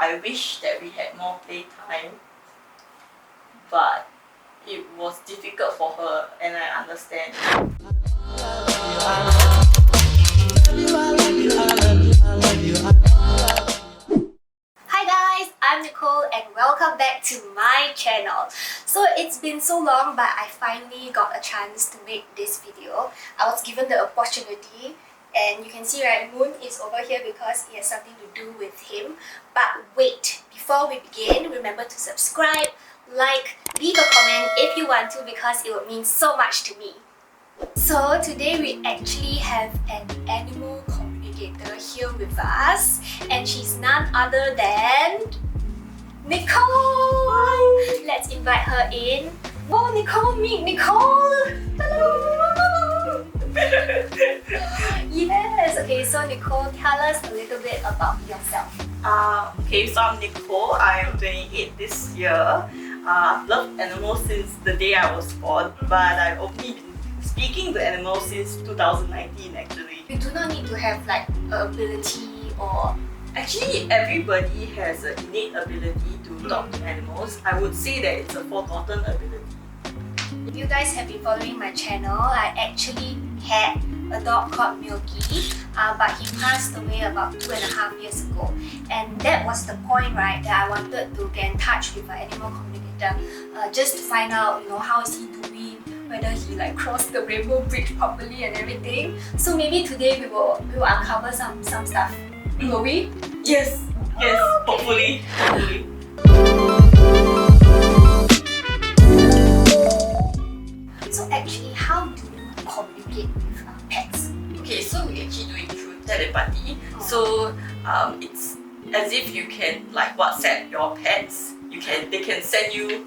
I wish that we had more playtime, but it was difficult for her, and I understand. Hi guys, I'm Nicole and welcome back to my channel. So it's been so long, but I finally got a chance to make this video. I was given the opportunity, and you can see right, Moon is over here because it has something to do with him. But wait, before we begin, remember to subscribe, like, leave a comment if you want to because it would mean so much to me. So today we actually have an animal communicator here with us, and she's none other than Nicole! Hi. Let's invite her in. Oh, Nicole, meet Nicole! Hello! Yes, okay, so Nicole, tell us a little bit about yourself. Okay, so I'm Nicole. I'm 28 this year. I've loved animals since the day I was born, but I've only been speaking to animals since 2019 actually. You do not need to have like an ability or... Actually, everybody has an innate ability to talk to animals. I would say that it's a forgotten ability. If you guys have been following my channel, I actually had a dog called Milky, but he passed away about 2.5 years ago. And that was the point, right, that I wanted to get in touch with an animal communicator, just to find out, how is he doing, whether he like crossed the rainbow bridge properly and everything. So maybe today we will uncover some stuff. Will we? Yes, Oh, okay. Hopefully. So actually, how do you communicate with pets? Okay, so we actually do it through telepathy. So it's as if you can like WhatsApp your pets. They can send you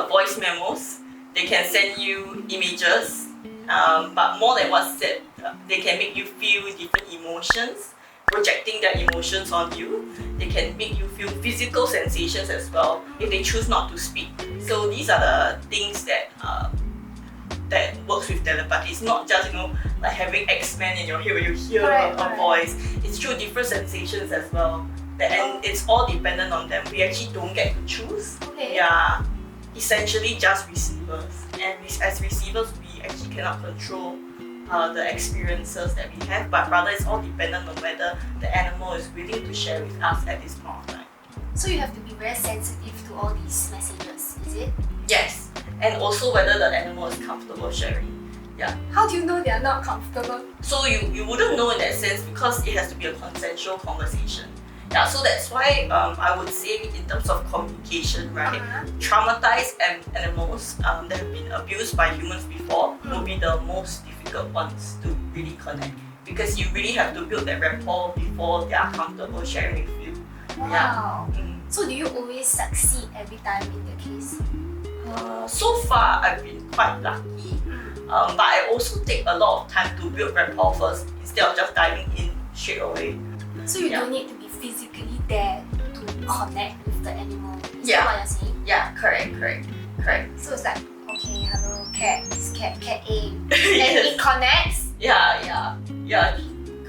voice memos. They can send you images. But more than WhatsApp, they can make you feel different emotions, projecting their emotions on you. They can make you feel physical sensations as well if they choose not to speak. So these are the things that works with telepathy. It's not just like having X-Men in your head where you hear a voice. It's through different sensations as well. And it's all dependent on them. We actually don't get to choose. Okay. Yeah, essentially just receivers. And as receivers, we actually cannot control the experiences that we have, but rather it's all dependent on whether the animal is willing to share with us at this point of time. So you have to be very sensitive to all these messages, is it? Yes, and also whether the animal is comfortable sharing. Yeah. How do you know they are not comfortable? So you wouldn't know in that sense because it has to be a consensual conversation. Yeah, so that's why I would say in terms of communication, right, traumatized animals that have been abused by humans before will be the most difficult ones to really connect, because you really have to build that rapport before they are comfortable sharing with you. Wow. Yeah. So do you always succeed every time in the case? So far, I've been quite lucky, but I also take a lot of time to build rapport first instead of just diving in straight away. So you don't need to be physically there to connect with the animal. Is Yeah. that what you're saying? Yeah, correct. So it's like, okay, hello, cat, it's cat A. And it connects. Yeah,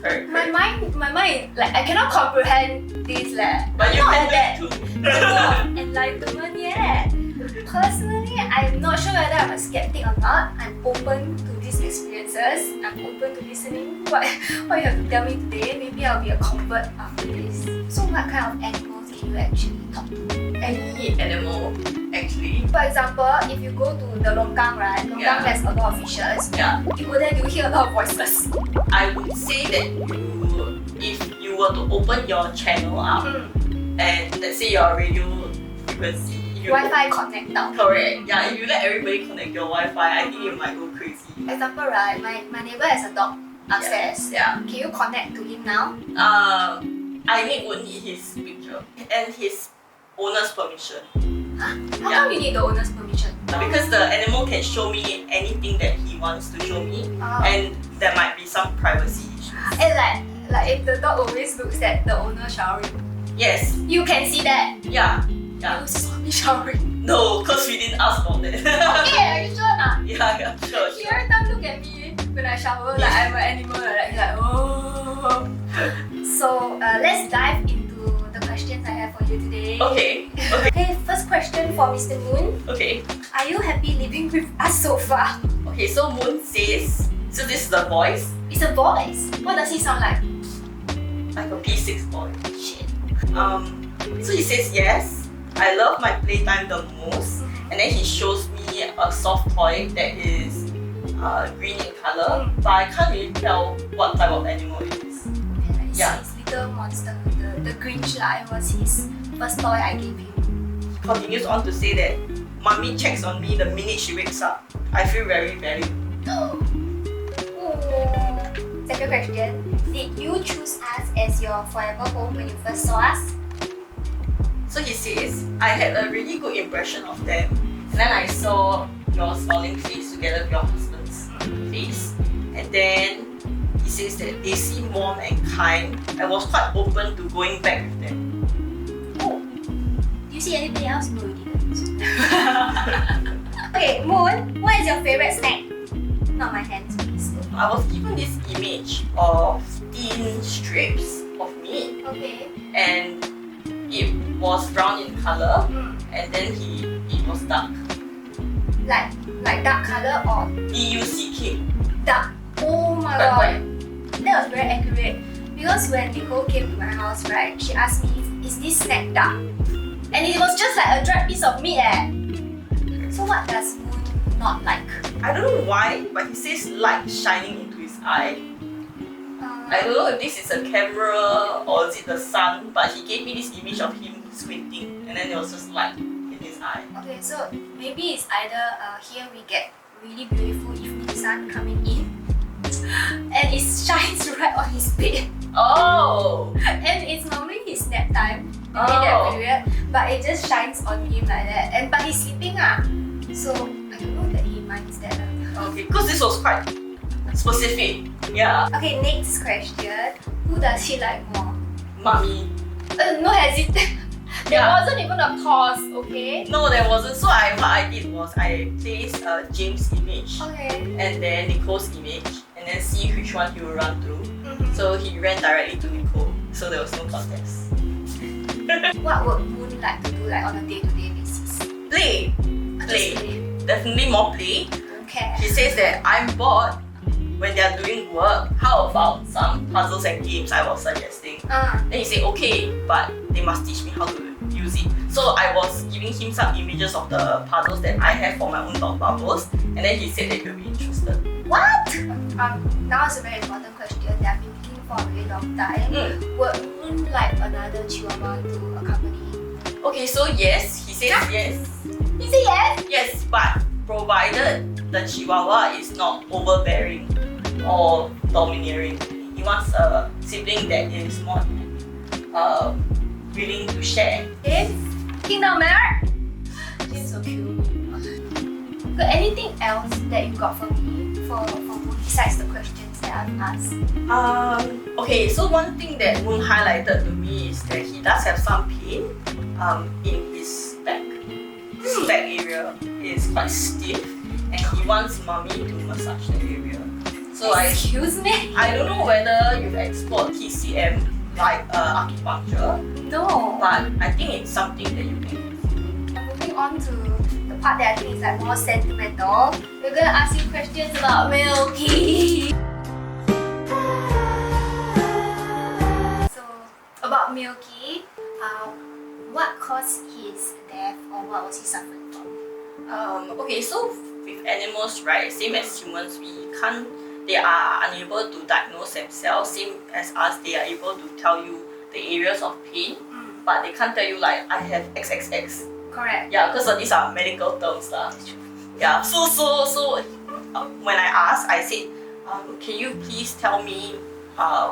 correct. My mind, like I cannot comprehend this But you not can at do it too. that enlightenment yet. Personally, I'm not sure whether I'm a skeptic or not. I'm open to these experiences. I'm open to listening. What you have to tell me today, maybe I'll be a convert after this. So what kind of animals can you actually talk to? Any animal, actually. For example, if you go to the longkang, right? Longkang has a lot of fishes. Yeah. You go there, you hear a lot of voices. I would say that if you were to open your channel up and let's say your radio frequency, Wi-Fi connect down. Correct. Yeah, if you let everybody connect your Wi-Fi, I think you might go crazy. Example, right? My neighbor has a dog upstairs. Yeah. Can you connect to him now? Would need his picture and his owner's permission. Huh? How come you need the owner's permission? Because the animal can show me anything that he wants to show me, Oh. and there might be some privacy issues. And like if the dog always looks at the owner showering, Yes. you can see that. Yeah. You saw me showering. No, because we didn't ask about that. Okay, are you sure not? Yeah, sure. He every time look at me when I shower like I'm an animal like that. He's like, oh. So let's dive into the questions I have for you today. Okay. Okay, first question for Mr. Moon. Okay. Are you happy living with us so far? Okay, so Moon says, so this is the voice, It's a voice. What does he sound like? like a P6 boy. Shit. So he says yes, I love my playtime the most, and then he shows me a soft toy that is green in color, but I can't really tell what type of animal it is. Okay, like Yeah. his little monster, the Grinch lah. It was his first toy I gave him. He continues on to say that mommy checks on me the minute she wakes up. I feel very valued. Oh. Second question. Did you choose us as your forever home when you first saw us? So he says, I had a really good impression of them, and then I saw your smiling face together with your husband's face, and then he says that they seem warm and kind. I was quite open to going back with them. Oh. Do you see anybody else? No, you didn't. Okay, Moon, what is your favorite snack? Not my hands, please. I was given this image of thin strips of meat, Okay. and it was brown in color, and then it was dark. Like dark color or DUCK. dark? Oh my But god. white. That was very accurate. Because when Nicole came to my house, right, she asked me, is this snack dark? And it was just like a dried piece of meat So what does Moon not like? I don't know why, but he says light shining into his eye. I don't know if this is a camera or is it the sun, but he gave me this image of him squinting, and then there was just light in his eye. Okay, so maybe it's either here we get really beautiful evening sun coming in and it shines right on his bed. Oh! And it's normally his nap time during that period, but it just shines on him like that. And but he's sleeping so I don't know that he minds that. Okay, because this was quite specific. Yeah. Okay, next question. Who does he like more? Mommy. No hesitation. There Yeah. wasn't even a pause, okay? No, there wasn't. So what I did was I placed James' image Okay. and then Nicole's image, and then see which one he will run through. So he ran directly to Nicole. So there was no contest. What would Moon like to do like on a day-to-day basis? Play. Just Play. Definitely more play. Don't care. He says that I'm bored when they are doing work. How about some puzzles and games I was suggesting? Then he said, okay, but they must teach me how to use it. So I was giving him some images of the puzzles that I have for my own dog bubbles, and then he said that he'll be interested. What? Now it's a very important question that I've been thinking for a really long time. Would Moon like another chihuahua to accompany him? Okay, so yes, he says yes. You say yes? Yes, but provided the chihuahua is not overbearing or domineering. He wants a sibling that is more willing to share. James? Kingdom Mare? James will kill me. Got anything else that you got for me for Moon besides the questions that I've asked? Okay, so one thing that Moon highlighted to me is that he does have some pain in his back. His back area is quite stiff, and he wants mommy to massage the area. So Excuse me? I don't know whether you've explored TCM like acupuncture, No. but I think it's something that you can. Moving on to the part that I think is like more sentimental, we're gonna ask you questions about Milky. So about Milky, what caused his death or what was he suffering from? Okay, so with animals, right, same as humans, they are unable to diagnose themselves. Same as us, they are able to tell you the areas of pain, but they can't tell you like I have XXX. Correct. Yeah, because these are medical terms lah. Yeah. So when I asked, I said, can you please tell me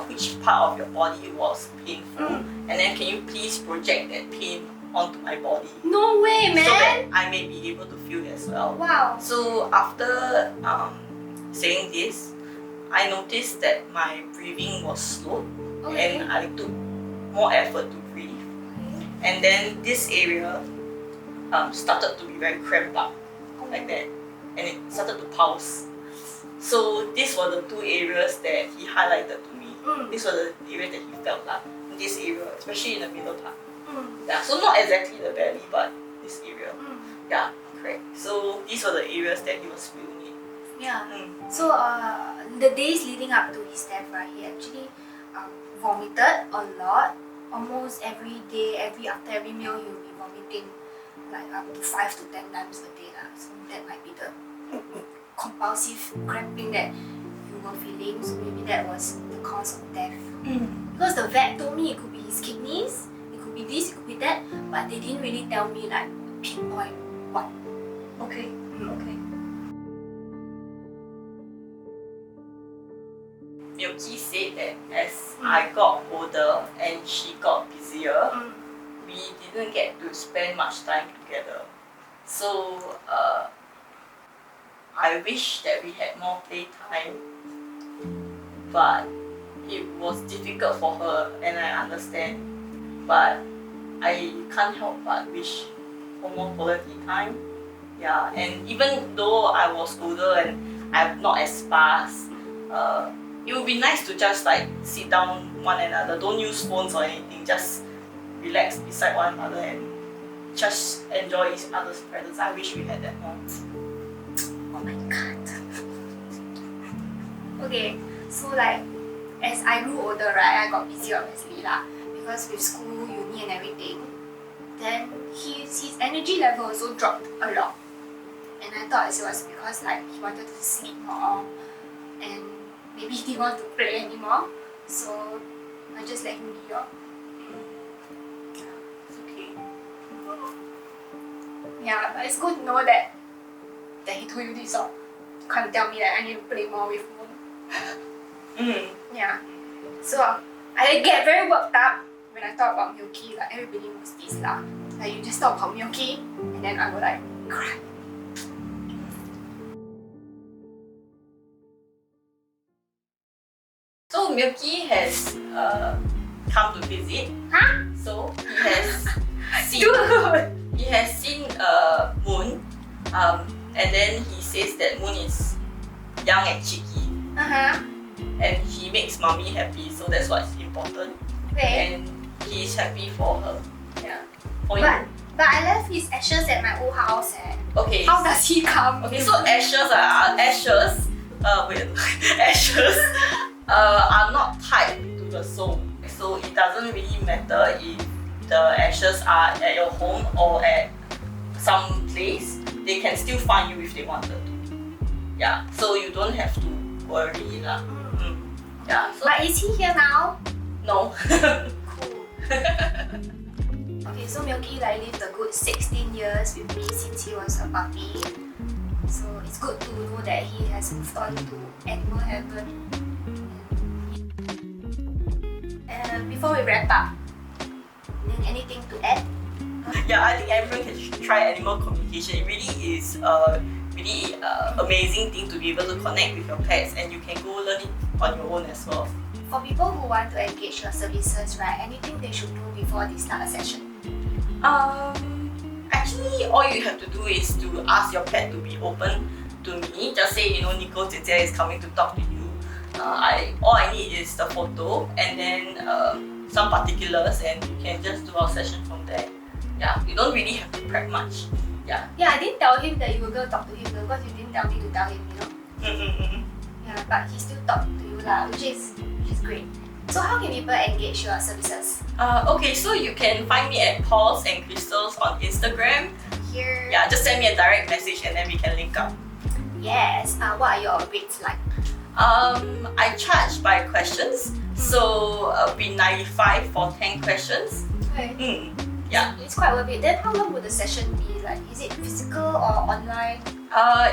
which part of your body was painful, and then can you please project that pain onto my body? No way, man. So that I may be able to feel it as well. Wow. So after saying this, I noticed that my breathing was slow, Okay. and I took more effort to breathe. And then this area started to be very cramped up, like that, and it started to pulse. So these were the two areas that he highlighted to me. These were the areas that he felt like. This area, especially in the middle part. Yeah, so not exactly the belly, but this area. Yeah, correct. So these were the areas that he was feeling it. Yeah. So the days leading up to his death, right, he actually vomited a lot. Almost every day, after every meal, he will be vomiting like up to 5 to 10 times a day. So that might be the compulsive cramping that you were feeling. So maybe that was the cause of death. Because the vet told me it could be his kidneys, it could be this, it could be that, but they didn't really tell me like pinpoint what. Okay. Okay. Milky said that as I got older and she got busier, we didn't get to spend much time together. So I wish that we had more playtime, but it was difficult for her, and I understand. But I can't help but wish for more quality time. Yeah, and even though I was older and I'm not as fast, it would be nice to just like sit down one another. Don't use phones or anything. Just relax beside one another and just enjoy each other's presence. I wish we had that more. Oh my god. Okay, so like as I grew older, right, I got busy obviously lah, because with school, uni and everything. Then his energy level also dropped a lot, and I thought it was because like he wanted to sleep more, and maybe he didn't want to play anymore. So I just let him be up. It's okay. Yeah, but it's good to know that he told you this. You can't tell me that I need to play more with him. Yeah. So I get very worked up when I talk about Milky. Like everybody knows this lah. Like you just talk about Milky, and then I will like cry. So Milky has come to visit. Huh? So he has seen. Dude! He has seen Moon, and then he says that Moon is young and cheeky, and he makes mommy happy. So that's what's important. Okay. And he is happy for her. Yeah. For But you. I left his ashes at my old house. Okay. How does he come? Okay. So ashes are ashes. Wait. Ashes are not tied to the soul. So it doesn't really matter if the ashes are at your home or at some place. They can still find you if they wanted to. Yeah. So you don't have to worry lah. Yeah. So But is he here now? no. Cool. Okay, so Milky like lived a good 16 years with me since he was a puppy. So it's good to know that he has moved on to animal heaven. And before we wrap up, anything to add? Yeah, I think everyone can try animal communication. It really is really amazing thing to be able to connect with your pets, and you can go learn it on your own as well. For people who want to engage your services, right, anything they should do before they start a session? Actually, all you have to do is to ask your pet to be open to me. Just say, Nicole is coming to talk to you. All I need is the photo and then some particulars, and you can just do our session from there. Yeah, you don't really have to prep much. Yeah. Yeah, I didn't tell him that you were going to talk to him because you didn't tell me to tell him, Yeah, but he still talked to you lah, which is great. So how can people engage your services? Okay, so you can find me at Paul's and Crystals on Instagram. Here. Yeah, just send me a direct message and then we can link up. Yes. What are your rates like? I charge by questions, so be 95 for 10 questions. Okay. Yeah. It's quite worth it. Then how long would the session be? Like, is it physical or online?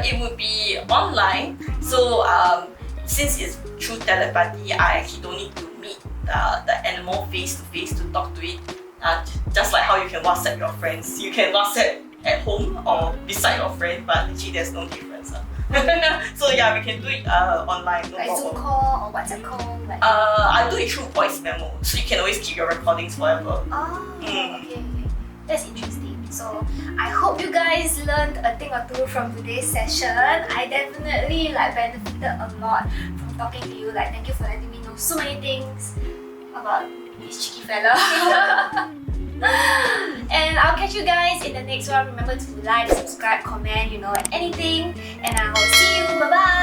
It would be online. So since it's through telepathy, I actually don't need to meet the animal face to face to talk to it. Just like how you can WhatsApp your friends, you can WhatsApp at home or beside your friend, but actually there's no difference. So yeah, we can do it online. No Like problem. Zoom call or WhatsApp call? Like... I do it through voice memo, so you can always keep your recordings forever. Okay. That's interesting. So I hope you guys learned a thing or two from today's session. I definitely benefited a lot from talking to you. Thank you for letting me know so many things about this cheeky fella. catch you guys in the next one. Remember to like, subscribe, comment, anything. And I'll see you. Bye bye.